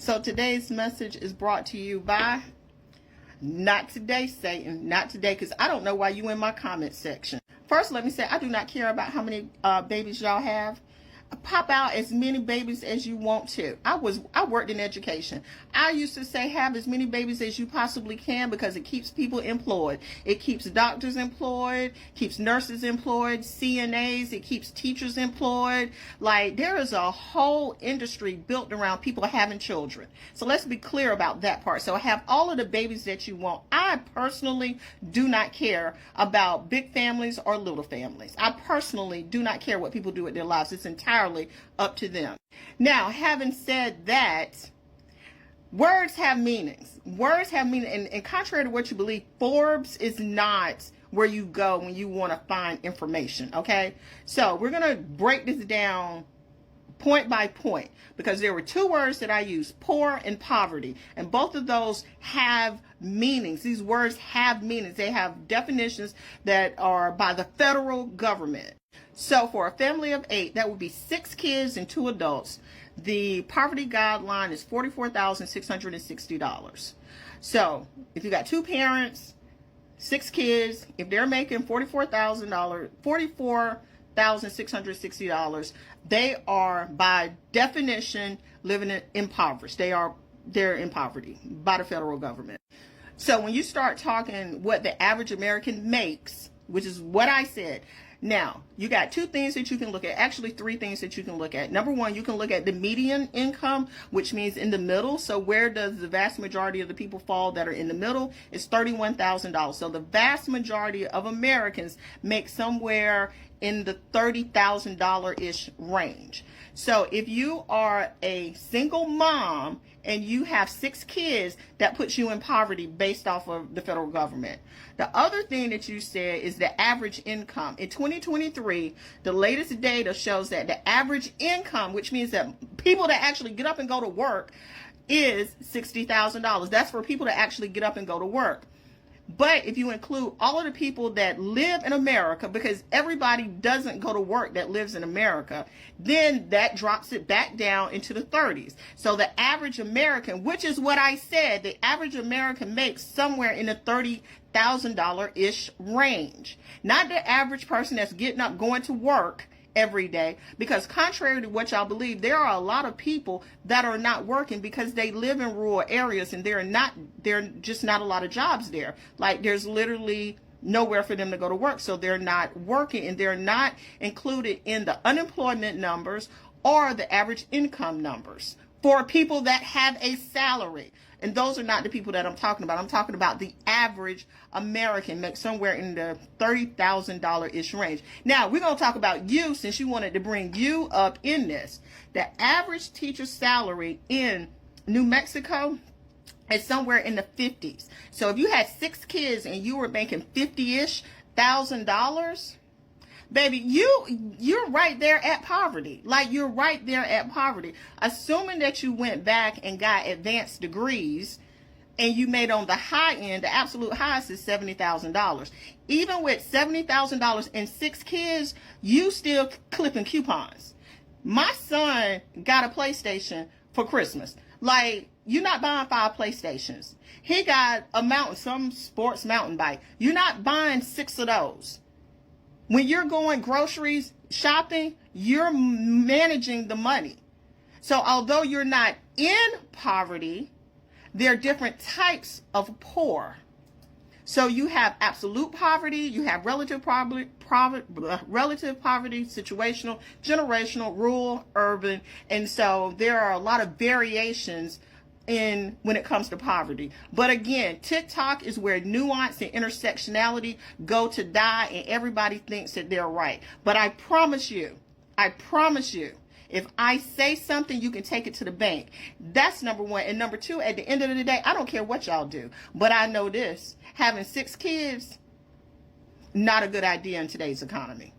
So today's message is brought to you by, not today, Satan, not today, because I don't know why you in my comment section. First, let me say, I do not care about how many babies y'all have. Pop out as many babies as you want to. I worked in education. I used to say have as many babies as you possibly can because it keeps people employed. It keeps doctors employed, keeps nurses employed, CNAs, it keeps teachers employed. Like, there is a whole industry built around people having children. So let's be clear about that part. So have all of the babies that you want. I personally do not care about big families or little families. I personally do not care what people do with their lives. It's entirely up to them. Now, having said that, words have meanings. Words have meaning, and contrary to what you believe, Forbes is not where you go when you want to find information, okay? So we're going to break this down point by point, because there were two words that I used, poor and poverty, and both of those have meanings. These words have meanings. They have definitions that are by the federal government. So for a family of 8, that would be 6 kids and 2 adults. The poverty guideline is $44,660. So if you got 2 parents, 6 kids, if they're making $44,660, they are by definition living impoverished. They're in poverty by the federal government. So when you start talking what the average American makes, which is what I said, now, you got 2 things that you can look at, actually 3 things that you can look at. Number 1, you can look at the median income, which means in the middle. So where does the vast majority of the people fall that are in the middle? It's $31,000. So the vast majority of Americans make somewhere in the $30,000-ish range. So if you are a single mom and you have 6 kids, that puts you in poverty based off of the federal government. The other thing that you said is the average income. In 2023, the latest data shows that the average income, which means that people that actually get up and go to work, is $60,000. That's for people that actually get up and go to work. But if you include all of the people that live in America, because everybody doesn't go to work that lives in America, then that drops it back down into the 30s. So the average American, which is what I said, the average American makes somewhere in the $30,000-ish range. Not the average person that's getting up, going to work every day, because contrary to what y'all believe, there are a lot of people that are not working because they live in rural areas and there are just not a lot of jobs there. Like, there's literally nowhere for them to go to work, so they're not working, and they're not included in the unemployment numbers or the average income numbers for people that have a salary. And those are not the people that I'm talking about. I'm talking about the average American makes somewhere in the $30,000-ish range. Now, we're going to talk about you, since you wanted to bring you up in this. The average teacher salary in New Mexico is somewhere in the 50s. So if you had 6 kids and you were making $50-ish thousand, baby, you're right there at poverty. Like, you're right there at poverty. Assuming that you went back and got advanced degrees and you made on the high end, the absolute highest is $70,000. Even with $70,000 and 6 kids, you still clipping coupons. My son got a PlayStation for Christmas. Like, you're not buying 5 PlayStations. He got some sports mountain bike. You're not buying 6 of those. When you're going groceries shopping, you're managing the money. So although you're not in poverty, there are different types of poor. So you have absolute poverty, you have relative poverty, situational, generational, rural, urban, and so there are a lot of variations when it comes to poverty. But again, TikTok is where nuance and intersectionality go to die, and everybody thinks that they're right. But I promise you, if I say something, you can take it to the bank. That's number 1. And number 2, at the end of the day, I don't care what y'all do, but I know this: having 6 kids, not a good idea in today's economy.